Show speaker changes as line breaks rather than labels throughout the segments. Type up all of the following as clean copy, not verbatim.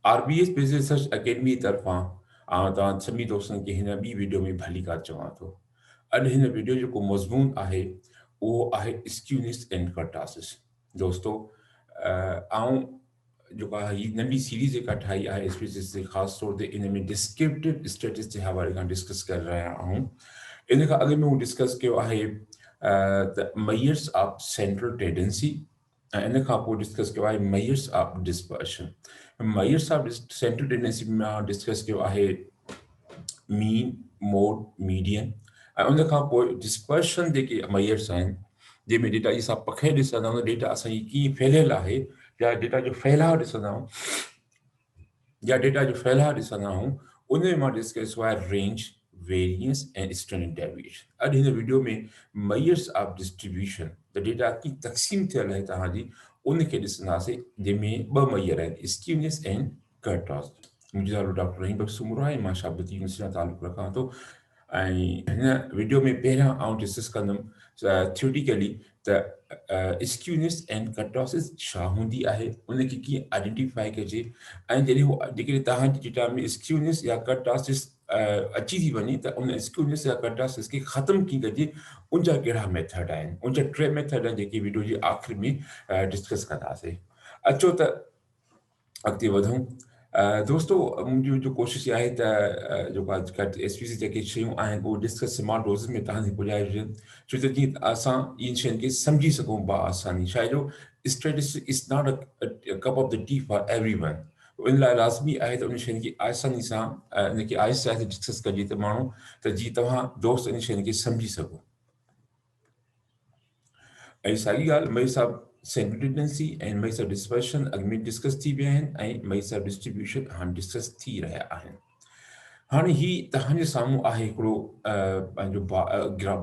RBS Business Research Academy तरफ़ां तव्हां सभी दोस्तनि खे हिन ॿी वीडियो में भली कार चवां थो। अॼु हिन वीडियो जेको मज़मून आहे उहो आहे स्क्यूनिस एंड कर्टासिस। दोस्तो आऊं जेका हीअ नंढी सीरीज़ जेका ठाही आहे स्पीसीज़ ते ख़ासि तौर ते इन में डिस्क्रिप्टिव स्टेटस जे हवाले खां डिस्कस करे रहिया आहियूं। इन खां अॻु में हू डिस्कस कयो आहे the measures of central tendency ऐं इन खां पोइ डिस्कस कयो आहे measures of dispersion. Measures of central tendency में डिस्कस कयो आहे मीन, मोड, मीडियन ऐं उन खां पोइ डिस्पर्शन जेके मेयर्स आहिनि जंहिंमें डेटा जी असां पखे ॾिसंदा आहियूं डेटा असांजी कीअं फैलियल आहे या डेटा जो फैलाव ॾिसंदा आहियूं उन में मां डिस्कस कयो आहे range, variance and standard deviation. अॼु हिन वीडियो में measures of distribution the data कीअं तक़सीम थियल आहे तव्हांजी उनखे ॾिसंदासीं जंहिंमें ॿ मेयर आहिनि स्क्यूनिस एंड कर्टासिस। मुंहिंजो नालो डॉक्टर रहीम बख्श सुमरो आहे, मां शाबती यूनिवर्सिटी सां तालुक़ु रखां थो ऐं हिन वीडियो में पहिरियां आउं डिस्कस कंदुमि थियोरिटिकली त स्क्यूनिस एंड कर्टासिस छा हूंदी आहे, उनखे कीअं आइडेंटिफाई कजे ऐं जेकॾहिं तव्हांजी डेटा में स्क्यूनिस या कर्टासिस अची थी वञे त उन स्क्यूनिस या कर्टासिस खे ख़तमु कीअं कजे, उनजा कहिड़ा मेथड आहिनि, उनजा 3 मेथड आहिनि जेके वीडियो जे आख़िर में डिस्कस कंदासीं। अचो त अॻिते वधूं। दोस्तो मुंहिंजी जो कोशिशि आहे त जेका एसपीसी जेके शयूं आहिनि उहे डिस्कस स्मार्ट डोज़ में तव्हां ताईं पुॼाए हुजनि, छो त जीअं असां इन्हनि शयुनि खे सम्झी सघूं आसानी। छा आहे जो statistic is not a cup of the T for everyone. इन लाइ लाज़मी आहे त उन शयुनि खे आसानी सां इनखे आहिस्ते आहिस्ते डिस्कस कजे त माण्हू त जीअं तव्हां दोस्त इन शयुनि खे सम्झी सघो। ऐं साॻी ॻाल्हि मेयर्स ऑफ सेंट्रल टेंडेंसी ऐं मेयर्स ऑफ डिस्पर्शन अॻु में डिस्कस थी विया आहिनि ऐं मेयर्स ऑफ डिस्ट्रीब्यूशन हाणे डिस्कस थी रहिया आहिनि। हाणे हीउ तव्हांजे साम्हूं आहे हिकिड़ो पंहिंजो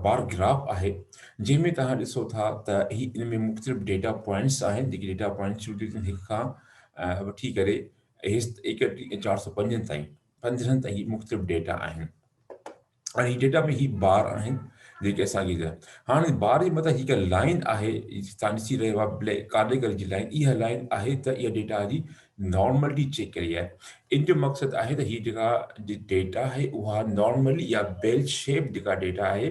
बार ग्राफ आहे जंहिंमें तव्हां ॾिसो था त इन में मुख़्तलिफ़ डेटा पॉइंट्स आहिनि जेके डेटा पॉइंट्स शुरू थियूं थियनि 1 खां वठी करे 405 ताईं 15 ताईं मुख़्तलिफ़ डेटा आहिनि ऐं हीअ डेटा में हीअ बार आहिनि जेके असांखे हाणे बार जे मथां हिकु लाइन आहे तव्हां ॾिसी रहियो आहे ब्लैक काले कलर जी लाइन, इहा लाइन आहे त इहा डेटा जी नॉर्मलिटी चेक करी आहे। इन जो मक़सदु आहे त हीअ जेका डेटा आहे उहा नॉर्मली या बेल शेप जेका डेटा आहे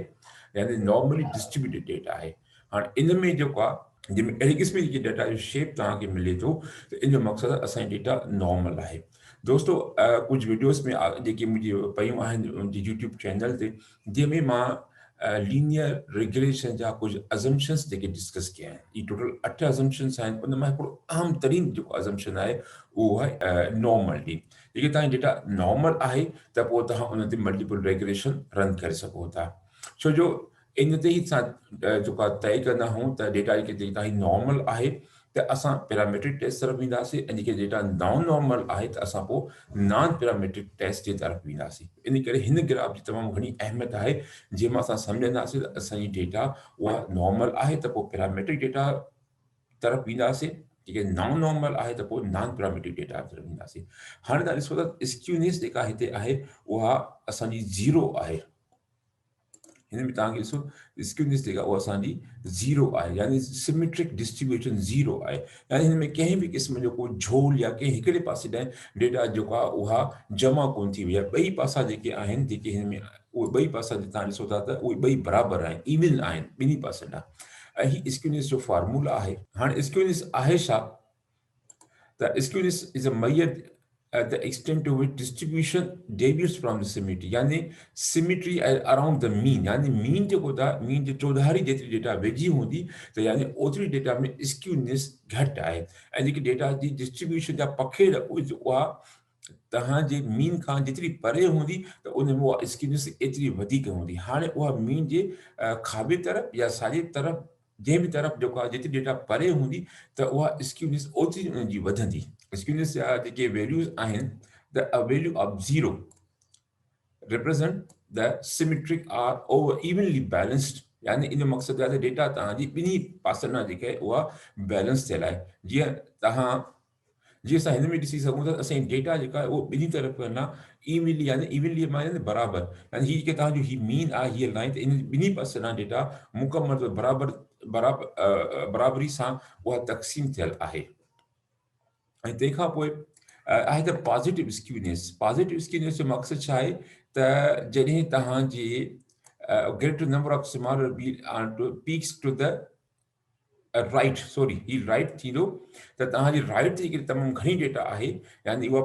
यानी नॉर्मली डिस्ट्रीब्यूटेड डेटा आहे। हाणे इन में जेको आहे जंहिंमें अहिड़े क़िस्म जी डेटा जो शेप तव्हांखे मिले थो त इन जो मक़सदु असांजी डेटा नॉर्मल आहे। दोस्तो कुझु वीडियोस में जेके मुंहिंजी पयूं आहिनि मुंहिंजी यूट्यूब चैनल ते जंहिंमें मां लीनियर रिग्रेशन जा कुझु अज़म्पशन्स जेके डिस्कस कया आहिनि। इहे टोटल 8 अज़म्पशन्स आहिनि, उन मां हिकिड़ो अहम तरीन जेको अज़म्पशन आहे उहो आहे नॉर्मलिटी। जेके तव्हांजी डेटा नॉर्मल आहे त पोइ तव्हां उन ते मल्टीपल रिग्रेशन रन करे सघो था, छो जो इन ते ई असां जेका तय कंदा आहियूं त डेटा जेके तव्हांजी नॉर्मल आहे त असां पैरामीट्रिक टेस्ट तरफ़ वेंदासीं ऐं जेके डेटा नॉन नॉर्मल आहे त असां पोइ नॉन पैरामीट्रिक टेस्ट जे तरफ़ वेंदासीं। इन करे हिन ग्राफ जी तमामु घणी अहमियत आहे जंहिंमां असां सम्झंदासीं त असांजी डेटा उहा नॉर्मल आहे त पोइ पैरामीट्रिक डेटा तरफ़ वेंदासीं, जेके नॉन नॉर्मल आहे त पोइ नॉन पैरामीट्रिक डेटा तरफ़ वेंदासीं। हाणे तव्हां ॾिसो त स्क्यूनिस जेका हिते आहे उहा असांजी 0 आहे। हिन में तव्हांखे ॾिसो स्क्यूनिस जेका उहा असांजी 0 आहे, यानी सिमेट्रिक डिस्ट्रीब्यूशन 0 आहे, यानी हिन में कंहिं बि क़िस्म जो को झोल या कंहिं हिकिड़े पासे ॾांहुं डेटा जेको आहे उहा जमा कोन थी वई आहे। ॿई पासा जेके आहिनि जेके हिन में उहे ॿई पासा तव्हां ॾिसो था त उहे ॿई बराबरि आहिनि, इवन आहिनि ॿिन्ही पासे ॾांहुं। ऐं हीउ स्क्यूनिस जो फॉर्मूला आहे। हाणे स्क्यूनिस आहे छा त skewness is a measure the extent to which distribution deviates from the symmetry, यानी सिमेट्री अराउंड द मीन, यानी मीन जेको था मीन जे चौधारी जेतिरी डेटा वेझी हूंदी त यानी ओतिरी डेटा में स्क्यूनिस घटि आहे ऐं जेकी डेटा जी डिस्ट्रीब्यूशन जा पखेड़ उहा तव्हांजे मीन खां जेतिरी परे हूंदी त उन में उहा स्क्यूनिस एतिरी वधीक हूंदी। हाणे उहा मीन जे खाॿे तरफ़ या साॼे तरफ़ जंहिं बि तरफ़ जेको आहे जेतिरी डेटा परे हूंदी त उहा स्क्यूनिस ओतिरी उनजी वधंदी। स्क्यूनिस जा जेके वैल्यूज़ आहिनि the value of 0 represent the symmetric or over evenly balanced, यानी इन जो मक़सदु आहे त डेटा तव्हांजी ॿिन्ही पासनि खां जेके उहा बैलेंस थियल आहे। जीअं असां हिन में ॾिसी सघूं था असांजी डेटा जेका आहे उहो ॿिन्ही तरफ़ खां इवनली, यानी इवनली माने बराबरि, यानी हीअ जेके तव्हांजो हीअ मीन आहे हीअ लाइन त इन ॿिन्ही पासे खां डेटा मुकमल बराबरी सां उहा तक़सीम थियल आहे। ऐं तंहिंखां पोइ आहे त पॉज़िटिव स्क्यूनेस। पॉज़िटिव स्क्यूनेस जो मक़सदु छा आहे त जॾहिं तव्हांजी greater number of smaller peaks to the right, sorry, ही राइट थींदो त तव्हांजी राइट ते जेकॾहिं तमामु घणी डेटा आहे, यानी उहा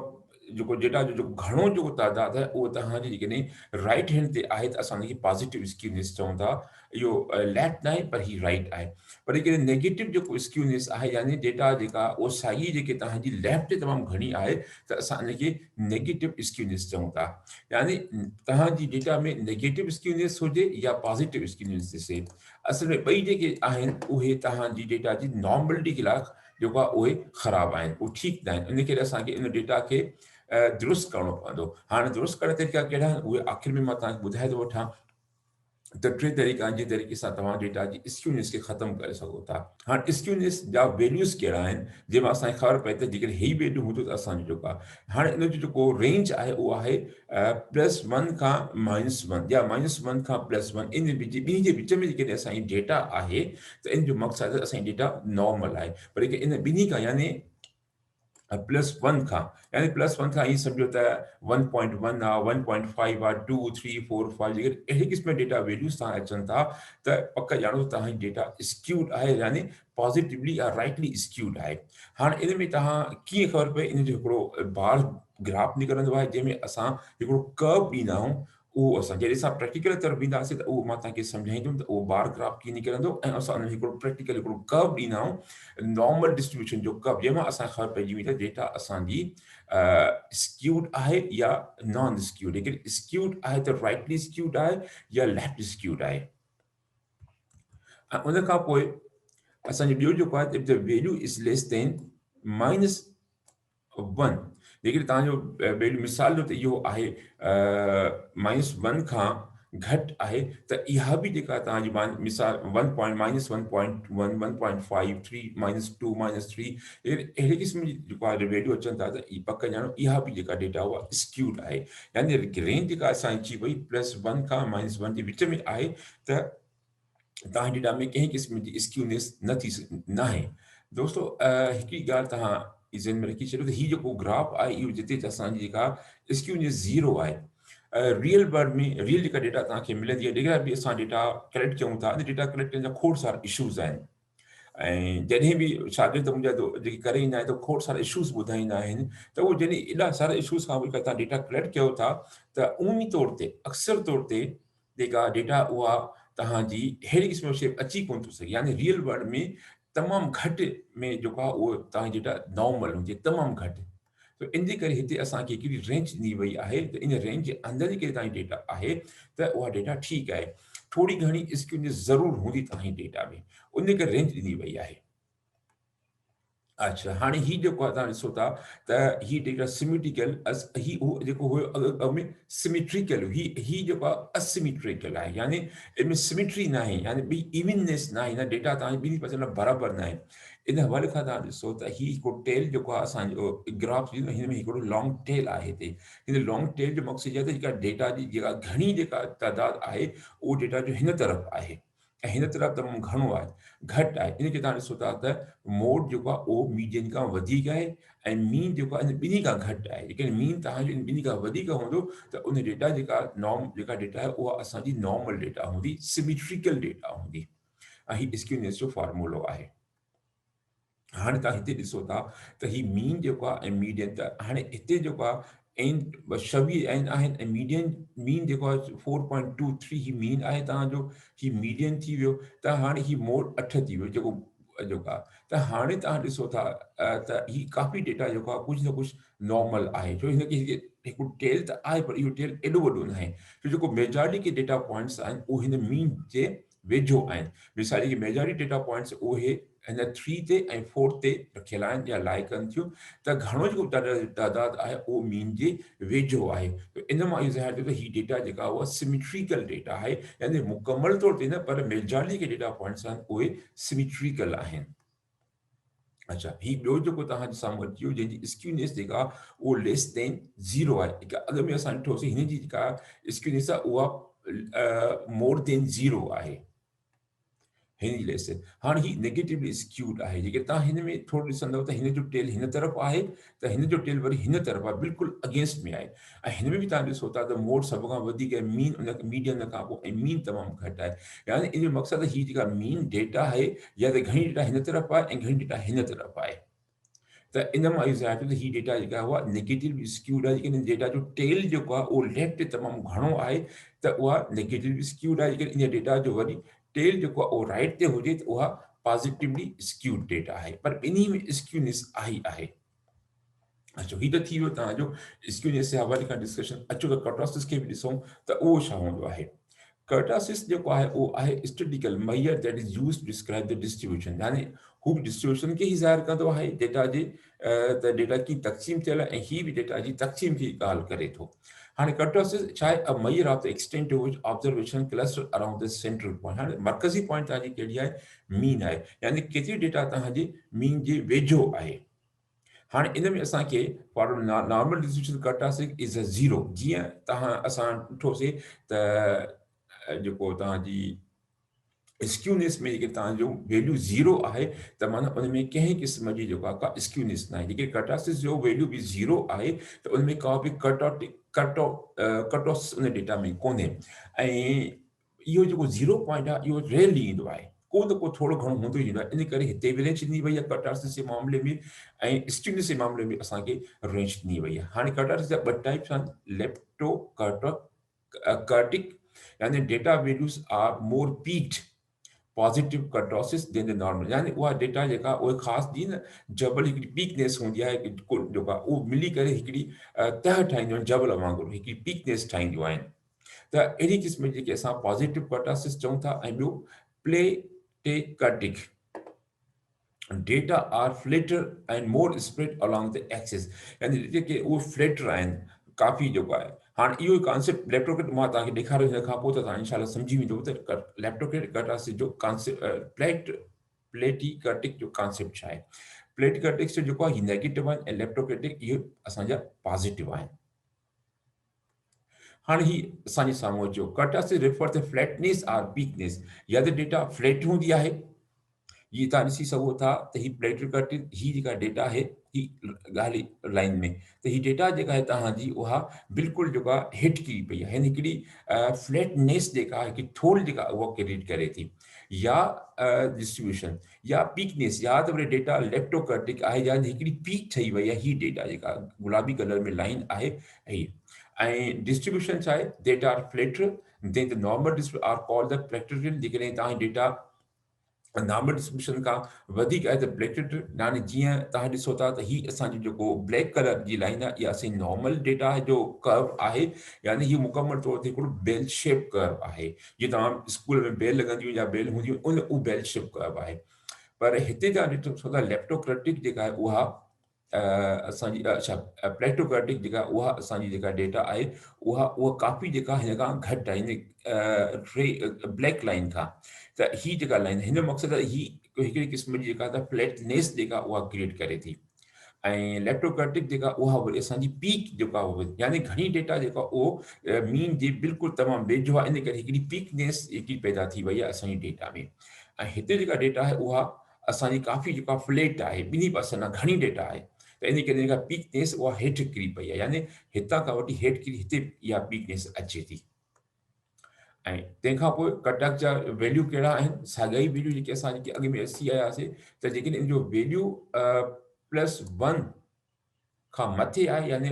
जेको डेटा जो जेको घणो जेको तादाद आहे उहो तव्हांजी जेकॾहिं राइट हैंड ते आहे त असां हुनखे पॉज़िटिव स्क्यूनेस चऊं था। इहो लेफ्ट न आहे पर ही राइट आहे। पर जेकॾहिं नेगेटिव जेको स्क्यूनेस आहे, यानी डेटा जेका उहा साॻी जेके तव्हांजी लेफ्ट ते तमामु घणी आहे त असां हिनखे नेगेटिव स्क्यूनेस चऊं था। यानी तव्हांजी डेटा में नेगेटिव स्क्यूनेस हुजे या पॉज़िटिव स्क्यूनेस ॾिसे, असल में ॿई जेके आहिनि उहे तव्हांजी डेटा जी नॉर्मलिटी ख़िलाफ़ जेको आहे उहे ख़राबु आहिनि, उहे ठीकु न आहिनि। इन करे असांखे इन डेटा खे दुरुस्त करणो पवंदो। हाणे दुरुस्त करण तरीक़ा कहिड़ा आहिनि उहे आख़िर में मां तव्हांखे ॿुधाए थो वठां त टे तरीक़ा आहिनि जंहिं तरीक़े सां तव्हां डेटा जी स्क्यूनेस खे ख़तमु करे सघो था। हाणे स्क्यूनेस जा वैल्यूज़ कहिड़ा आहिनि जंहिंमां असांखे ख़बर पए त जेकॾहिं ही वैल्यू हूंदो त असांजो जेको आहे, हाणे इन जो जेको रेंज आहे उहो आहे +1 खां -1 या -1 खां +1। इन ॿिन्ही जे विच में जेकॾहिं असांजी डेटा आहे त इन जो मक़सदु आहे त असांजी डेटा नॉर्मल आहे। पर इन ॿिन्ही खां यानी +1 खां, यानी +1 खां ईअं सम्झो त 1.1 आहे, 1.5 आहे, 2, 3, 4, 5, जेकॾहिं अहिड़े क़िस्म जा डेटा वैल्यूज़ तव्हां अचनि था त पक ॼाणो तव्हांजी डेटा स्क्यूड आहे, यानी पॉज़िटिवली या राइटली स्क्यूड आहे। हाणे इन में तव्हां कीअं ख़बर पए, इन जो हिकिड़ो बार ग्राफ निकिरंदो आहे जंहिंमें असां हिकिड़ो कर्व ॾींदा आहियूं। उहो असां जॾहिं असां प्रैक्टिकल तरफ़ ईंदासीं त उहो मां तव्हांखे सम्झाईंदुमि त उहो बार ग्राफ कीअं निकिरंदो, ऐं असां उन में हिकिड़ो प्रैक्टिकल हिकिड़ो कर्व ॾींदा आहियूं, नॉर्मल डिस्ट्रीब्यूशन जो कर्व, जंहिंमां असांखे ख़बर पइजी वई त डेटा असांजी स्क्यूड आहे या नॉन स्क्यूड। लेकिन स्क्यूड आहे त राइटली स्क्यूड आहे या लेफ्ट स्क्यूड आहे। ऐं उन खां पोइ असांजो ॿियो जेको आहे the value is less than -1। जेकॾहिं तव्हांजो वैल्यू मिसाल जो त इहो आहे -1 खां घटि आहे त इहा बि जेका तव्हांजी मिसाल -1.1, 1.5, 3, -2, -3, अहिड़े क़िस्म जी जेको आहे वैल्यू अचनि था त पक ॼाणो इहा बि जेका डेटा उहा स्क्यूड आहे। यानी रेंज जेका असांजी अची वई +1 खां -1 जे विच में आहे त तव्हांजे डेटा में कंहिं क़िस्म जी स्क्यूनेस न आहे। दोस्तो, हिकिड़ी ॻाल्हि तव्हां ज़हन में रखी छॾियो त हीउ जेको ग्राफ आहे इहो जिते असांजी जेका स्क्यूनेस 0 आहे। रियल वर्ल्ड में रियल जेका डेटा तव्हांखे मिलंदी आहे, जेका बि असां डेटा कलेक्ट कयूं था, डेटा कलेक्ट करण जा खोड़ सारा इशूज़ आहिनि। ऐं जॾहिं बि शागिर्द मुंहिंजा जेके करे ईंदा आहिनि त खोड़ सारा इशूज़ ॿुधाईंदा आहिनि त उहो जॾहिं एॾा सारा इशूज़ खां पोइ तव्हां डेटा कलेक्ट कयो था त उमी तौर ते अक्सर तौर ते जेका डेटा उहा तव्हांजी अहिड़ी क़िस्म जी शइ अची कोन थो सघे। यानी रियल वर्ल्ड में तमामु घटि में जेको आहे उहो तव्हांजी डेटा नॉर्मल हुजे, तमामु घटि। त इन जे करे हिते असांखे हिकिड़ी रेंज ॾिनी वई आहे त इन रेंज जे अंदरि जेके तव्हांजी डेटा आहे त उहा डेटा ठीकु आहे। थोरी घणी स्क्यूनेस ज़रूरु हूंदी तव्हांजी डेटा में, उन करे रेंज ॾिनी वई आहे। अच्छा, हाणे हीउ जेको आहे तव्हां ॾिसो था त हीउ डेटा सिमेट्रिकल, उहो जेको हुयो अॻु में सिमेट्रिकल, ही जेको आहे असिमेट्रिकल आहे। यानी इनमें सिमेट्री न आहे, यानी ॿी इवननेस न आहे, हिन डेटा तव्हांजी ॿिन्ही पासे बराबरि न आहे। इन हवाले खां तव्हां ॾिसो त हीउ हिकिड़ो टेल जेको आहे असांजो ग्राफ, हिन में हिकिड़ो लॉन्ग टेल आहे हिते। हिन लॉन्ग टेल जो मक़सदु इहो आहे त जेका डेटा जी जेका घणी जेका तइदाद आहे उहो डेटा जो हिन तरफ़ आहे ऐं हिन तरफ़ तमामु घणो आहे, घटि आहे। इनखे तव्हां ॾिसो था त मोड जेको आहे उहो मीडियन खां वधीक आहे ऐं मीन जेको आहे इन ॿिन्ही खां घटि आहे। जेकॾहिं मीन तव्हांजो इन ॿिन्ही खां वधीक हूंदो त उन डेटा जेका जेका डेटा आहे उहा असांजी नॉर्मल डेटा हूंदी, सिमेट्रिकल डेटा हूंदी। ऐं हीउ स्क्यूनेस जो फॉर्मूलो आहे। हाणे तव्हां हिते ॾिसो था त हीउ मीन जेको आहे ऐं मीडियन, त हाणे हिते जेको आहे एन 26 एन आहिनि ऐं मीन जेको आहे 4.23 ही मीन आहे तव्हांजो, ही मीडियन थी वियो। त हाणे ही मोड 8 थी वियो जेको आहे। त हाणे तव्हां ॾिसो था त ही काफ़ी डेटा जेको आहे कुझु न कुझु नॉर्मल आहे, छो हिनखे हिकिड़ो टेल त आहे पर इहो टेल एॾो वॾो न आहे, छो जेको मेजॉरिटी के डेटा पॉइंट्स आहिनि उहे हिन मीन जे वेझो आहिनि। मिसाल जेके मेजॉरिटी डेटा पॉइंट्स उहे हिन 3 ते ऐं 4 ते रखियल आहिनि या लाइ कनि थियूं, त घणो जेको तइदाद आहे उहो मीन जे वेझो आहे। त इन मां इहो ज़ाहिर थियो त हीउ डेटा जेका उहा सिमेट्रिकल डेटा आहे, यानी मुकमल तौर ते न पर मेजॉरिटी के डेटा पॉइंट्स आहिनि उहे सिमेट्रिकल आहिनि। अच्छा, हीउ ॿियो जेको तव्हांजे साम्हूं अची वियो जंहिंजी स्क्यूनेस जेका उहो लेस देन 0 आहे। जेका अॻ में असां ॾिठोसीं हिन जी जेका स्क्यूनेस आहे उहा मोर देन 0 आहे। हिन जी लेस हाणे ही नेगेटिवली स्क्यूड आहे जेके तव्हां हिन में थोरो ॾिसंदव त हिन जो टेल हिन तरफ़ आहे त हिन जो टेल वरी हिन तरफ़ आहे बिल्कुलु अगेंस्ट में आहे ऐं हिन में बि तव्हां ॾिसो था त मोड सभ खां वधीक मीन उन मीडियम खां पोइ ऐं मीन तमामु घटि आहे यानी इन जो मक़सदु हीअ जेका मीन डेटा आहे या त घणी डेटा हिन तरफ़ आहे ऐं घणी डेटा हिन तरफ़ आहे त इन मां इहो ज़ाहिर थियो त हीअ डेटा जेका उहा नेगेटिवली स्क्यूड आहे जेकॾहिं डेटा जो टेल जेको आहे उहो लेफ्ट तमामु घणो आहे त उहा नेगेटिवली स्क्यूड आहे जेकॾहिं इन डेटा जो वरी टेल जेको आहे उहो राइट ते हुजे त उहा पॉज़िटिवली स्क्यूड डेटा आहे पर ॿिन्ही में स्क्यूनेस आहे आहे अच्छा हीअ त थी वियो तव्हांजो स्क्यूनेस जे हवाले खां डिस्कशन अचो त कर्टोसिस खे बि ॾिसूं त उहो छा हूंदो आहे कर्टोसिस जेको आहे उहो आहे statistical measure that is used to describe the distribution यानी हू डिस्ट्रीब्यूशन खे ई ज़ाहिर कंदो आहे डेटा जे त डेटा कीअं तक़सीम थियल आहे ऐं हीअ बि डेटा जी तक़सीम जी ॻाल्हि करे थो हाणे कर्टोसिस छा आहे a measure of the extent to which observation cluster around the central point हाणे मर्कज़ी पॉइंट तव्हांजी कहिड़ी आहे मीन आहे यानी केतिरी डेटा तव्हांजे मीन जे वेझो आहे हाँ इन में असांखे for normal distribution kurtosis is a zero जीअं असां ॾिठोसीं त जेको तव्हांजी स्क्यूनेस में जेके तव्हांजो वैल्यू ज़ीरो आहे त माना उन में कंहिं क़िस्म जी जेको आहे का स्क्यूनेस न आहे जेके कर्टोसिस जो वैल्यू बि ज़ीरो आहे त उन में का बि कर्टोसिस उन डेटा में कोन्हे ऐं इहो जेको ज़ीरो पॉइंट आहे इहो रेयरली ईंदो आहे को न को थोरो घणो हूंदो ई ईंदो आहे इन करे हिते बि रेंज ॾिनी वई आहे कर्टोसिस जे मामले में ऐं स्क्यूनेस जे मामले में असांखे रेंज ॾिनी वई आहे हाणे कर्टोसिस जा ॿ टाइप्स आहिनि लेप्टोकर्टिक यानी data values are more peaked positive kurtosis than the normal यानी उहा डेटा जेका उहे ख़ासि ॾींहुं न जबल हिकिड़ी पीकनेस हूंदी आहे जेका उहो मिली करे हिकिड़ी तह ठाहींदियूं आहिनि जबल वांगुरु हिकिड़ी पीकनेस ठाहींदियूं आहिनि त अहिड़ी क़िस्म जी जेके असां पॉज़िटिव कर्टोसिस चऊं था ऐं ॿियो platykurtic data are flatter and more spread along the axis यानी जेके उहे फ्लेटर आहिनि काफ़ी जेको आहे हाणे इहो कॉन्सेप्ट लेप्टोकेट मां तव्हांखे ॾेखारियो हिन खां पोइ त तव्हां इनशाला सम्झी वेंदो त लेप्टोकेट कर्टोसिस जो कॉन्सेप्ट प्लेटिकर्टिक जो कॉन्सेप्ट छा आहे प्लेटिकर्टिक जो जेको आहे हीउ नेगेटिव आहिनि ऐं लेप्टोकेटिक इहे असांजा पॉज़िटिव आहिनि हाणे ही असांजे साम्हूं अचो kurtosis refer to flatness or peakness या त डेटा फ्लैट हूंदी आहे ये तव्हां ॾिसी सघो था त ही प्लेटिकर्टिक ही जेका डेटा आहे ही ॻाल्हि लाइन में त ही डेटा जेका आहे तव्हांजी उहा बिल्कुलु जेका हेठि किरी पई आहे यानी हिकिड़ी फ्लैटनेस जेका आहे हिकिड़ी थोरी जेका उहा क्रिएट करे थी या डिस्ट्रीब्यूशन या पीकनेस या त वरी डेटा लेप्टोकर्टिक आहे या हिकिड़ी पीक ठही वई आहे ही डेटा जेका गुलाबी कलर में लाइन आहे ऐं डिस्ट्रीब्यूशन छा आहे data are flatter than the normal distribution are called the platykurtic जेकॾहिं तव्हां डेटा नॉर्मल डिस्ट्रीब्यूशन खां वधीक आहे त प्लेटेड यानी जीअं तव्हां ॾिसो था त हीउ असांजो जेको ब्लैक कलर जी लाइन आहे इहा असांजी नॉर्मल डेटा जो कर्व आहे यानी हीउ मुकमल तौर ते हिकिड़ो बेल शेप कर्व आहे जीअं तव्हां स्कूल में बेल लॻंदियूं या बेल हूंदियूं उहो बेल शेप कर्व आहे पर हिते तव्हां ॾिसो था लेप्टोकर्टिक जेका आहे उहा असांजी अच्छा प्लेटोकर्टिक जेका उहा असांजी जेका डेटा आहे उहा काफ़ी जेका हिन खां घटि आहे हिन ब्लैक लाइन खां त ही जेका लाइन हिन मक़सदु ही हिकिड़ी क़िस्म जी जेका त फ्लैटनेस जेका उहा क्रिएट करे थी ऐं लेप्टोकर्टिक जेका उहा वरी असांजी पीक जेका यानी घणी डेटा जेका उहो मीन जे बिल्कुलु तमामु वेझो आहे इन करे हिकिड़ी पीकनेस हिकिड़ी पैदा थी वई आहे असांजी डेटा में ऐं हिते जेका डेटा आहे उहा असांजी काफ़ी जेका फ्लैट आहे ॿिन्ही पासनि खां घणी डेटा आहे त इन करे जेका पीकनेस उहा हेठि किरी पई आहे यानी हितां खां वठी हेठि किरी हिते इहा पीकनेस अचे थी ऐं तंहिंखां पोइ कटक जा वैल्यू कहिड़ा आहिनि साॻाई वैल्यू जेके असां जेके अॻ में ॾिसी आयासीं त जेकॾहिं इन जो वैल्यू +1 खां मथे आहे यानी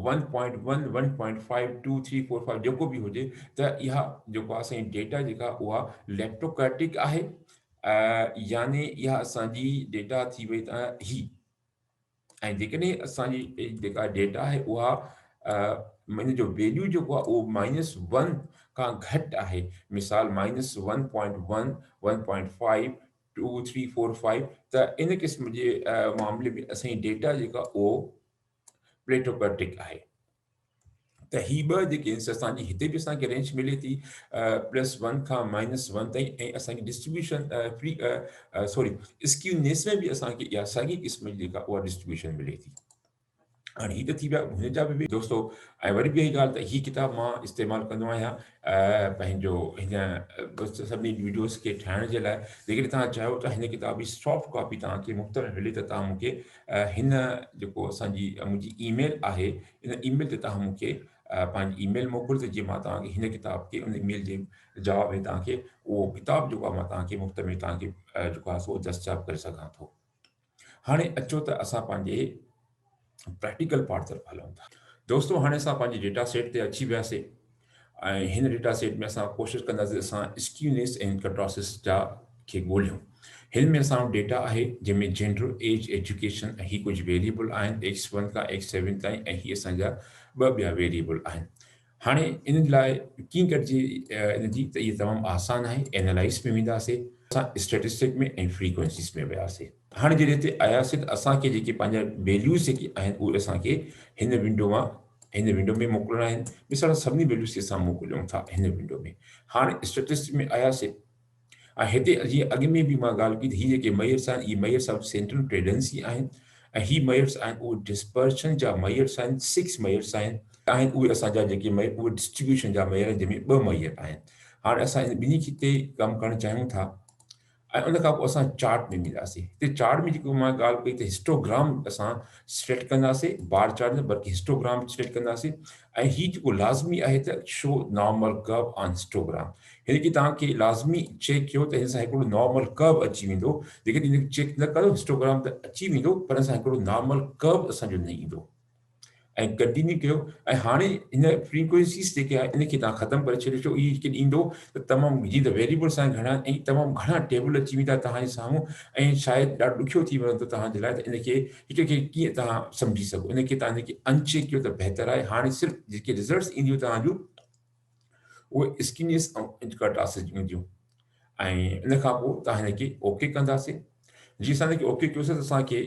1.1 1.5 2 3 4 5 जेको बि हुजे त इहा जेको आहे असांजी डेटा जेका उहा लेप्टोकर्टिक आहे यानी इहा असांजी डेटा थी वई त ही ऐं जेकॾहिं असांजी जेका डेटा आहे उहा इन जो वैल्यू जेको आहे उहो -1 खां घटि आहे मिसाल -1.1 1.5 2 3 4 5 त इन क़िस्म जे मामले में असांजी डेटा जेका उहो प्लेटोकर्टिक आहे त ही ॿ जेके असांजी हिते बि असांखे रेंज मिले थी +1 खां -1 ताईं ऐं असांखे डिस्ट्रीब्यूशन फ्री सॉरी स्क्यूनेस में बि असांखे इहा साॻी क़िस्म जी जेका उहा डिस्ट्रीब्यूशन मिले थी हाणे हीअ त थी विया हुनजा बि दोस्तो। ऐं वरी ॿी ॻाल्हि त हीअ किताबु मां इस्तेमालु कंदो आहियां पंहिंजो हिन सभिनी वीडियोज़ खे ठाहिण जे लाइ। जेकॾहिं तव्हां चाहियो त हिन किताब जी सॉफ्ट कॉपी तव्हांखे मुख़्तलिफ़ मिले त तव्हां मूंखे हिन जेको असांजी मुंहिंजी ईमेल आहे, इन ईमेल ते तव्हां मूंखे पंहिंजी ईमेल मोकिलियो त जीअं मां तव्हांखे हिन किताब खे उन ईमेल जे जवाब में तव्हांखे उहो किताबु जेको आहे मां तव्हांखे मुफ़्त में तव्हांखे जेको आहे सो दस्तयाब करे सघां थो। हाणे अचो त असां पंहिंजे प्रैक्टिकल पार्ट तरफ़ हलूं था। दोस्तो हाणे असां पंहिंजे डेटा सेट ते अची वियासीं ऐं हिन डेटा सेट में असां कोशिशि कंदासीं असां स्क्यूनेस ऐं कर्टोसिस जा खे ॻोल्हियूं। हिन में असां वटि डेटा आहे जंहिंमें जेंडर, एज, एजुकेशन ऐं ही कुझु वेरिएबल आहिनि X1 खां X7 ताईं, ऐं ही असांजा ॿ ॿिया वेरिएबल आहिनि। हाणे इन लाइ कीअं कटिजे इन जी त इहा तमामु आसान आहे। एनालाइज़ में वेंदासीं, असां स्टैटिस्टिक में ऐं फ्रीक्वेंसीज़ में वियासीं। हाणे जॾहिं हिते आयासीं त असांखे जेके पंहिंजा वैल्यूज़ जेके आहिनि उहे असांखे हिन विंडो में मोकिलणा आहिनि। ॾिसण सभिनी वैल्यूज़ खे असां मोकिलियूं था हिन विंडो में। हाणे स्टैटिस्टिक में आयासीं ऐं हिते जीअं अॻु में बि मां ॻाल्हि कई त हीअ जेके मेयर्स आहिनि इहे मेयर्स ऑफ सेंट्रल टेंडेंसी आहिनि ऐं ही मेयर्स आहिनि उहे डिस्पर्शन जा मेयर्स आहिनि। 6 मेयर्स आहिनि उहे असांजा जेके मेयर उहे डिस्ट्रीब्यूशन जा मेयर आहिनि जंहिंमें 2 मेयर आहिनि। हाणे असां इन ॿिन्ही ते कमु करणु चाहियूं था ऐं उन खां पोइ असां चार्ट में वेंदासीं। हिते चार्ट में जेको मां ॻाल्हि कई त हिस्टोग्राम असां सिलेक्ट कंदासीं, बार चार्ट न बल्कि हिस्टोग्राम सिलेक्ट कंदासीं। ऐं हीअ जेको लाज़मी आहे त show normal curve on histogram. हिन खे तव्हांखे लाज़मी चेक कयो त हिन सां हिकिड़ो नॉर्मल कर्व अची वेंदो। जेकॾहिं हिनखे चेक न कयो हिस्टोग्राम त अची वेंदो पर असां हिकिड़ो नॉर्मल कर्व असांजो न ईंदो। ऐं कंटिन्यू कयो ऐं हाणे हिन फ्रीक्वेंसीज़ जेके आहे इन खे तव्हां ख़तमु करे छॾियो। इहे जेके ईंदो त तमामु जीअं त वेरिएबल्स आहिनि घणा ऐं तमामु घणा टेबल अची वेंदा तव्हांजे साम्हूं ऐं शायदि ॾाढो ॾुखियो थी वञे थो तव्हांजे लाइ त इनखे हिक खे कीअं तव्हां सम्झी सघो। इनखे तव्हां इनखे अनचेक कयो त बहितरु आहे। हाणे सिर्फ़ु जेके रिज़ल्ट्स ईंदियूं तव्हांजूं उहे स्क्यूनेस ऐं कर्टोसिस जूं ईंदियूं ऐं इन खां पोइ तव्हां हिनखे ओके कंदासीं। जीअं असां हिनखे ओके कयोसीं त असांखे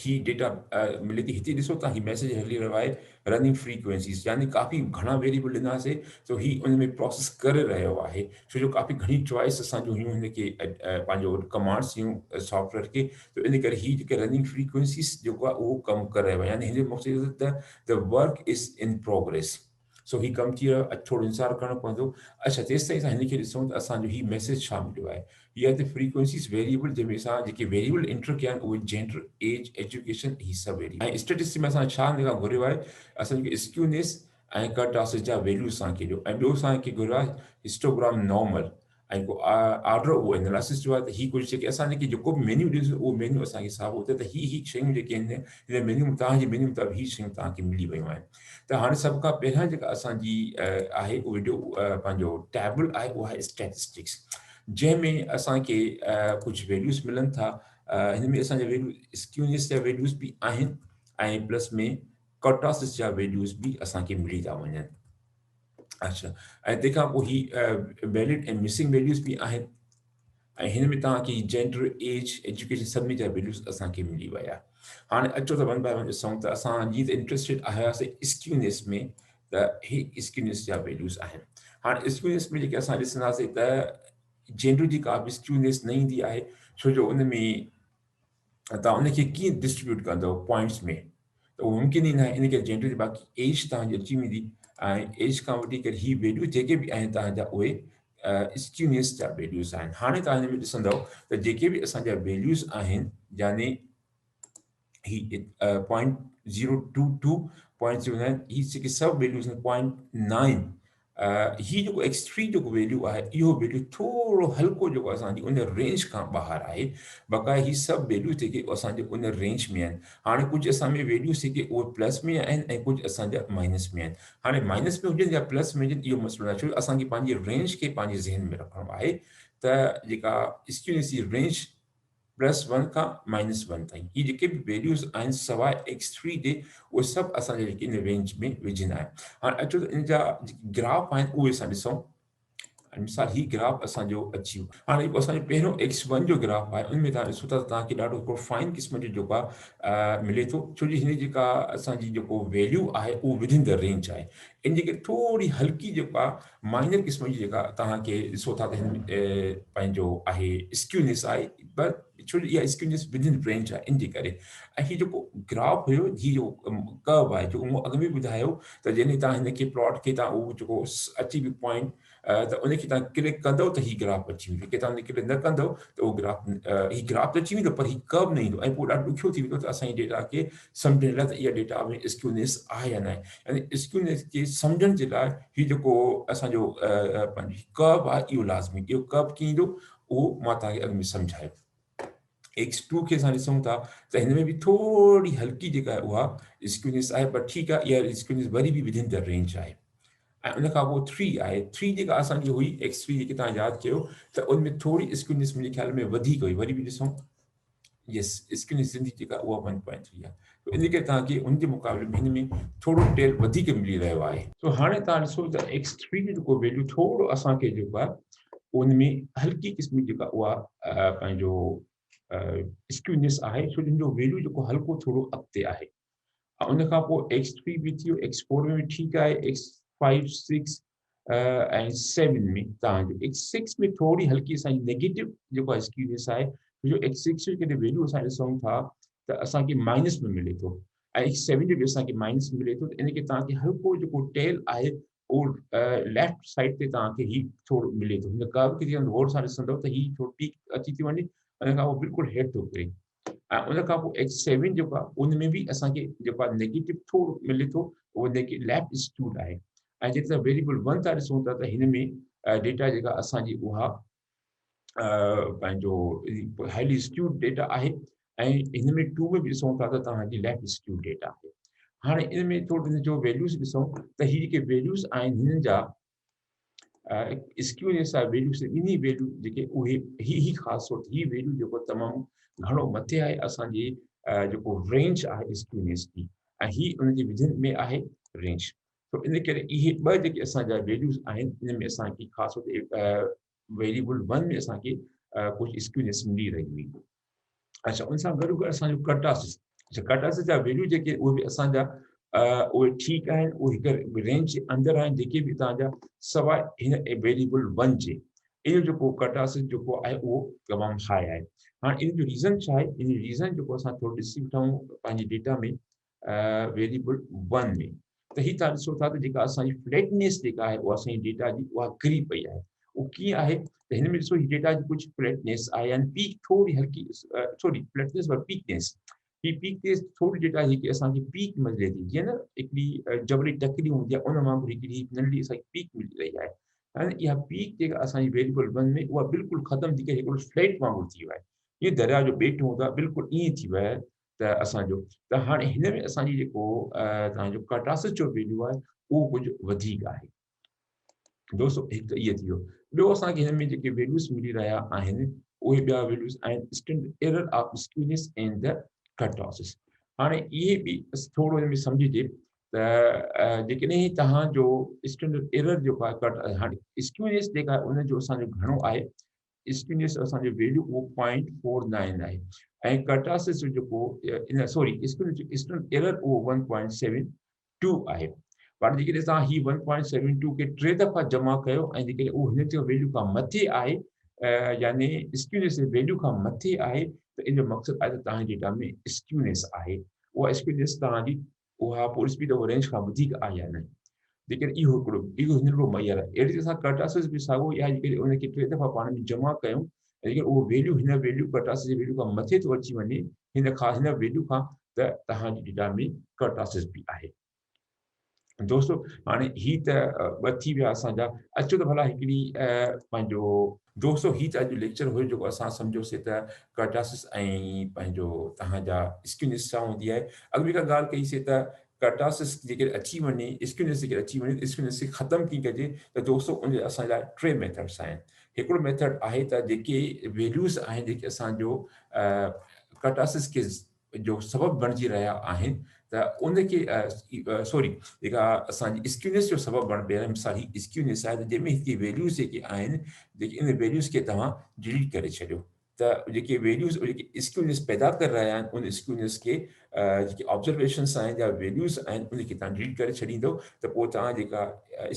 ही डेटा मिले थी। हिते ॾिसो तव्हां हीउ मैसेज हली रहियो आहे रनिंग फ्रीक्वेंसीज़, यानी काफ़ी घणा वेरिएबल ॾिनासीं त ही उन में प्रोसेस करे रहियो आहे। छो जो काफ़ी घणी चॉइस असांजूं हुयूं हिनखे पंहिंजो कमांड्स हुयूं सॉफ्टवेयर खे, त इन करे ही जेके रनिंग फ्रीक्वेंसीज़ जेको आहे उहो कमु करे रहियो आहे। यानी हिन जो मक़सदु त the work is in progress. सो ही कमु थी रहियो आहे, थोरो इंतज़ारु करणो पवंदो। अच्छा तेसि ताईं असां हिनखे ॾिसूं त असांजो ही मैसेज छा मिलियो आहे। हीअ हिते फ्रीक्वेंसीज़ वेरिएबल जंहिंमें असां जेके वेरिएबल एंटर कया आहिनि उहे जेंडर, एज, एजुकेशन ही सभु वेरिएबल ऐं स्टैटिस्टिक्स में असां छा हिन खां घुरियो आहे असांखे स्क्यूनेस ऐं कर्टोसिस जा वैल्यूज़ असांखे ॾियो ऐं ॿियो असांखे घुरियो आहे हिस्टोग्राम नॉर्मल ऐं को ऑर्डर उहो एनालिसिस जो आहे। त हीअ कुझु जेके असां जेके जेको बि मेन्यू ॾिसो उहो मेन्यू असांखे साॻियो थिए त ही शयूं जेके आहिनि हिन मेन्यू तव्हांजे मेन्यू मुताबिक़ ही शयूं तव्हांखे मिली वियूं आहिनि। त हाणे सभ खां पहिरियां जेका असांजी आहे उहो विडियो पंहिंजो टेबल आहे उहा आहे स्टैटिस्टिक्स, जंहिंमें असांखे कुझु वैल्यूज़ मिलनि था। हिन में असांजा वैल्यू स्क्यूनेस जा वैल्यूज़ बि आहिनि ऐं प्लस में कर्टोसिस जा वैल्यूज़ बि असांखे मिली था वञनि। अच्छा ऐं तंहिंखां पोइ ही वैलिड ऐं मिसिंग वैल्यूज़ बि आहिनि ऐं हिन में तव्हांखे जेंडर, एज, एजुकेशन सभिनी जा वैल्यूज़ असांखे मिली विया। हाणे अचो त वन बाय वन ॾिसूं त असां जीअं त इंट्रस्टेड आयासीं स्क्यूनेस में त ही स्क्यूनेस जा वैल्यूज़ आहिनि। हाणे स्क्यूनेस में जेके असां ॾिसंदासीं त जेंडर जी का बि स्क्यूनेस न ईंदी आहे, छो जो उन में तव्हां उनखे कीअं डिस्ट्रीब्यूट कंदव पॉइंट्स में त उहो मुमकिन ई न आहे। इन करे जेंडर जी बाक़ी एज तव्हांजी अची वेंदी ऐं एज खां वठी करे ही वैल्यू जेके बि आहिनि तव्हांजा उहे स्क्यूनेस जा वैल्यूज़ आहिनि। हाणे तव्हां हिन में ॾिसंदव त जेके बि असांजा वैल्यूज़ आहिनि यानी ही 0.022 0.09 ही जेके सभु वैल्यूज़ आहिनि 0.9 ही जेको एक्सट्रीम जेको वैल्यू आहे इहो वैल्यू थोरो हल्को जेको असांजी उन रेंज खां ॿाहिरि आहे। बक़ाया ही सभु वैल्यूज़ जेके असांजे उन रेंज में आहिनि। हाणे कुझु असां में वैल्यूज़ जेके उहे प्लस में आहिनि ऐं कुझु असांजा माइनस में आहिनि। हाणे माइनस में हुजनि या प्लस में हुजनि इहो मसइलो न आहे, छो असांखे पंहिंजी रेंज खे पंहिंजे ज़हन में रखिणो आहे त जेका स्क्यूनेस जी रेंज +1 खां -1 ताईं ही जेके बि वैल्यूज़ आहिनि सवाइ x3 जे उहे सभु असांजे जेके इन रेंज में विझंदा आहिनि। हाणे अचो त इन जा जेके ग्राफ आहिनि उहे असां ॾिसूं मिसाल ही ग्राफ असांजो अची वियो। हाणे जेको असांजो पहिरियों x1 जो ग्राफ आहे उन में तव्हां ॾिसो था त तव्हांखे ॾाढो हिकिड़ो फाइन क़िस्म जो जेको आहे मिले थो, छो जो हिन जेका असांजी जेको वैल्यू आहे उहो विदिन द रेंज आहे। इन जे करे थोरी हल्की जेको आहे माइनर क़िस्म जी जेका तव्हांखे ॾिसो था त हिन में पंहिंजो आहे स्क्यूनेस आहे, पर छो जो इहा स्क्यूनेस विदिन रेंज आहे इन जे करे। ऐं हीउ जेको ग्राफ हुयो हीउ जो कर्व आहे जेको मूं अॻ में ॿुधायो त जॾहिं तव्हां हिनखे प्लॉट खे तव्हां उहो जेको अची वियो पॉइंट त उनखे तव्हां क्लिक कंदव त हीउ ग्राफ अची वेंदो, जेके तव्हां उनखे क्लिक न कंदव त उहो ग्राफ हीउ ग्राफ त अची वेंदो पर हीउ कर्व न ईंदो, ऐं पोइ ॾाढो ॾुखियो थी वेंदो त असांजी डेटा खे सम्झण लाइ त इहा डेटा में स्क्यूनेस आहे या न आहे। यानी स्क्यूनेस खे सम्झण जे लाइ हीउ जेको असांजो पंहिंजी कर्व आहे इहो लाज़मी, इहो कर्व कीअं ईंदो उहो मां तव्हांखे अॻ में सम्झायो। x2 खे असां ॾिसूं था त हिन में बि थोरी हल्की जेका आहे उहा स्क्यूनेस आहे, पर ठीकु आहे, इहा स्क्यूनेस वरी बि विदिन द रेंज आहे। ऐं उन खां पोइ 3 आहे, 3 जेका असांजी हुई x3 जेके तव्हां यादि कयो त उन में थोरी स्क्यूनेस मुंहिंजे ख़्याल में वधीक हुई, वरी बि ॾिसूं यस स्क्यूनेस सिंधी जेका उहा 1.3 आहे, त इन करे तव्हांखे उनजे मुक़ाबले में हिन में थोरो टेल वधीक मिली रहियो आहे। सो हाणे तव्हां ॾिसो त x3 जो जेको वैल्यू थोरो असांखे जेको आहे उन में हल्की क़िस्म जेका उहा पंहिंजो स्क्यूनेस आहे, छो जो हिनजो वैल्यू जेको हल्को थोरो अॻिते आहे। उन खां पोइ x3 बि थी वियो, x4 में बि ठीकु आहे, x5 6 ऐं 7 में तव्हांजो x6 में थोरी हल्की असांजी नेगेटिव जेको आहे स्क्यूनेस आहे, छो जो x6 जो कॾहिं वैल्यू असां ॾिसूं था त असांखे माइनस में मिले थो, ऐं x7 जो बि असांखे माइनस में मिले थो, त इनखे तव्हांखे हल्को जेको टेल आहे उहो लेफ्ट साइड ते तव्हांखे ही थोरो मिले थो। हिन कर्व खे जीअं गौर सां ॾिसंदव त ही थोरो पीक अची थी वञे, उन खां पोइ बिल्कुलु हेठि थो किरे, ऐं उन खां पोइ x7 जेको आहे उन में बि असांखे जेको आहे नेगेटिव थोरो मिले थो, उहो लेफ्ट स्क्यूड आहे। ऐं जेतिरा वेरिएबल 1 था ॾिसूं था त हिन में डेटा जेका असांजी उहा पंहिंजो हाईली स्क्यूड डेटा आहे, ऐं हिन में 2 में बि ॾिसूं था त तव्हांजी लेफ्ट स्क्यूड डेटा आहे। हाणे इन में थोरो हिन जो वैल्यूज़ ॾिसूं त हीअ जेके वैल्यूज़ आहिनि हिननि जा स्क्यूनेस आहे वैल्यूज़ ॿिन्ही वैल्यू जेके उहे ही ख़ासि तौर ते ही वैल्यू जेको तमामु घणो मथे आहे असांजी जेको रेंज आहे स्क्यूनेस जी, ऐं ही उनजे विदिन में आहे रेंज। तो इन करे इहे ॿ जेके असांजा वैल्यूज़ आहिनि इन में असांखे ख़ासि तौर ते वेरिएबल 1 में असांखे कुझु स्क्यूनेस मिली रही हुई। अच्छा, उन सां गॾु गॾु असांजो कटासिस, अच्छा कटासिस जा वैल्यू जेके उहे बि असांजा उहे ठीकु आहिनि, उहे हिकु रेंज जे अंदरि आहिनि, जेके बि तव्हांजा सवाइ हिन वेरिएबल 1 जे इहो जेको कटासिस जेको आहे उहो तमामु हाई आहे। हाणे इन जो रीज़न छा आहे, इन जो रीज़न जेको असां थोरो ॾिसी वठूं पंहिंजे डेटा में वेरिएबल 1 में, त ही तव्हां ॾिसो था त जेका असांजी फ्लैटनेस जेका आहे उहा असांजी डेटा जी उहा किरी पई आहे। उहो कीअं आहे त हिन में ॾिसो हीअ डेटा जी कुझु फ्लैटनेस आहे, यानी पीक थोरी हल्की सॉरी फ्लैटनेस पर पीकनेस, ही पीकनेस थोरी डेटा जेकी असांखे पीक मिले थी, जीअं न हिकिड़ी जबरी टकरी हूंदी आहे उन वांगुरु हिकिड़ी नंढी असांखे पीक मिली रही आहे। हाणे इहा पीक जेका असांजी वेरिएबल 1 में उहा बिल्कुलु ख़तमु थी करे हिकिड़ो फ्लैट वांगुरु थी वियो आहे, ईअं दरिया जो ॿेट हूंदो आहे बिल्कुलु ईअं थी वियो आहे त असांजो, त हाणे हिन में असांजी जेको तव्हांजो कटासिस जो वैल्यू आहे उहो कुझु वधीक आहे। दोस्तों हिकु त इहो थी वियो, ॿियो असांखे हिन में जेके वैल्यूज़ मिली रहिया आहिनि उहे ॿिया वैल्यूज़ आहिनि standard error of skewness in the kurtosis. हाणे इहे बि थोरो हिन में सम्झिजे त जेकॾहिं तव्हांजो स्टैंडर्ड एरर जेको आहे हाणे स्क्यूनेस जेका आहे उनजो असांजो घणो आहे, स्क्यूनेस असांजो वैल्यू उहो 0.49 आहे, ऐं कटासिस जेको इन सॉरी स्टैंडर्ड एरर उहो 1.72 आहे। पर जेकॾहिं तव्हां ही 1.72 खे 3 दफ़ा जमा कयो ऐं जेकॾहिं उहो हिन जो वैल्यू खां मथे आहे यानी स्क्यूनेस जे वैल्यू खां मथे आहे त इन जो मक़सदु आहे त तव्हांजे डेटा में स्क्यूनेस आहे, उहा स्क्यूनेस तव्हांजी उहा पोइ ॾिसबी त उहा रेंज खां वधीक आहे या न, जेकॾहिं इहो हिकिड़ो मयार आहे। अहिड़ी तरह सां कटासिस बि साॻियो ई आहे, जेकॾहिं उनखे 3 दफ़ा पाण में जमा कयूं ऐं जेकॾहिं उहो वैल्यू हिन वैल्यू कटासिस जे वैल्यू खां मथे थो अची वञे हिन वैल्यू खां, त तव्हांजे डेटा में कटासिस बि आहे। दोस्तों हाणे ही त ॿ थी विया असांजा, अचो त भला हिकिड़ी पंहिंजो दोस्तों ही त अॼु लेक्चर हुयो जेको असां सम्झोसीं त कटासिस ऐं पंहिंजो तव्हांजा स्क्यूनेस छा हूंदी आहे। अॻु बि का ॻाल्हि कईसीं त कटासिस जेके अची वञे, स्क्यूनेस जेके अची वञे, स्क्यूनेस खे ख़तमु कीअं कजे, त दोस्तों उन असांजा 3 मेथड्स आहिनि। हिकिड़ो मेथड आहे त जेके वैल्यूज़ आहिनि जेके असांजो कटासिस खे जो सबबु बणिजी रहिया आहिनि त उनखे सॉरी जेका असांजी स्क्यूनेस जो सबबु बण पिया मिसाल ही स्क्यूनेस आहे त जंहिंमें हिते वैल्यूज़ जेके आहिनि जेके इन वैल्यूज़ खे तव्हां डिलीट करे छॾियो त जेके वैल्यूज़ जेके स्क्यूनेस पैदा करे रहिया आहिनि उन स्क्यूनेस खे जेके ऑब्ज़र्वेशंस आहिनि या वैल्यूज़ आहिनि उनखे तव्हां डिलीट करे छॾींदो त पोइ तव्हां जेका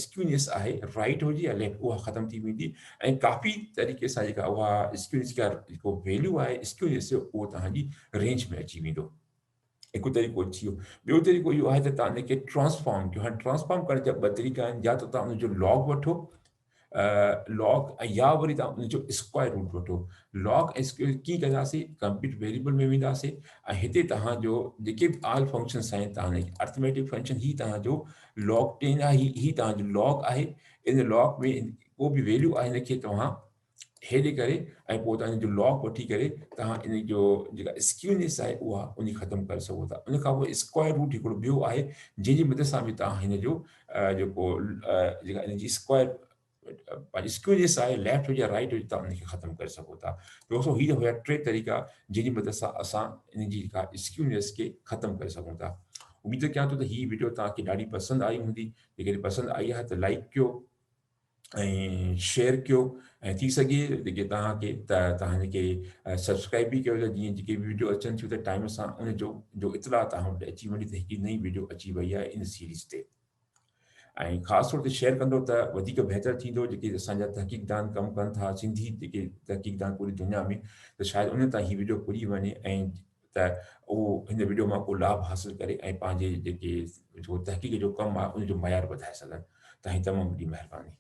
स्क्यूनेस आहे राइट हुजे या लेफ्ट उहा ख़तमु थी वेंदी ऐं काफ़ी तरीक़े सां जेका उहा स्क्यूनेस जा जेको वैल्यू आहे स्क्यूनेस जो उहो तव्हांजी रेंज में अची वेंदो हिकु तरीक़ो अची वियो ॿियो तरीक़ो इहो आहे त तव्हां हिनखे ट्रांसफॉर्म कयो हाणे ट्रांसफॉर्म करण जा ॿ तरीक़ा आहिनि या त तव्हां हुनजो लॉग वठो लॉग ऐं या वरी तव्हां हुनजो स्क्वायर रूट वठो लॉग ऐं स्क्वायर कीअं कंदासीं कंप्लीट वेरिएबल में वेंदासीं ऐं हिते तव्हांजो जेके बि आल फंक्शन्स आहिनि तव्हां अर्थमेटिक फंक्शन ही तव्हांजो लॉग 10 आहे ही तव्हांजो लॉग आहे इन लॉग में को बि वैल्यू आहे हिनखे तव्हां हेॾे करे ऐं पोइ तव्हां जो लॉग वठी करे तव्हां इन जो जेका स्क्यूनेस आहे उहा उन ख़तमु करे सघो था उन खां पोइ स्क्वायर रूट हिकिड़ो ॿियो आहे जंहिंजी मदद सां बि तव्हां हिन जो जेको जेका इन जी स्क्वायर पंहिंजी स्क्यूनेस आहे लेफ्ट हुजे या राइट हुजे तव्हां उनखे ख़तमु करे सघो था दोस्तो हीअ हुया टे तरीक़ा जंहिंजी मदद सां असां इन जी जेका स्क्यूनेस खे ख़तमु करे सघूं था उमेद कयां थो त हीअ वीडियो तव्हांखे ॾाढी पसंदि आई हूंदी जेकॾहिं पसंदि आई आहे त लाइक कयो ऐं शेयर कयो ऐं थी सघे जेके तव्हांखे त तव्हां हिनखे सब्सक्राइब बि कयो त जीअं जेके वीडियो अचनि थियूं त टाइम सां उनजो इतला तव्हां वटि अची वञे त हिकिड़ी नई वीडियो अची वई आहे इन सीरीज़ ते ऐं ख़ासि तौर ते शेयर कंदो त वधीक बहितर थींदो जेके असांजा तहक़ीक़दान कमु कनि था सिंधी जेके तहक़ीक़दान पूरी दुनिया में त शायदि उन ताईं हीअ वीडियो पुॼी वञे ऐं त उहो हिन वीडियो मां को लाभ हासिलु करे ऐं पंहिंजे जेके जो तहक़ीक़ जो कमु आहे उनजो मयार वधाए सघनि तव्हांजी तमामु वॾी महिरबानी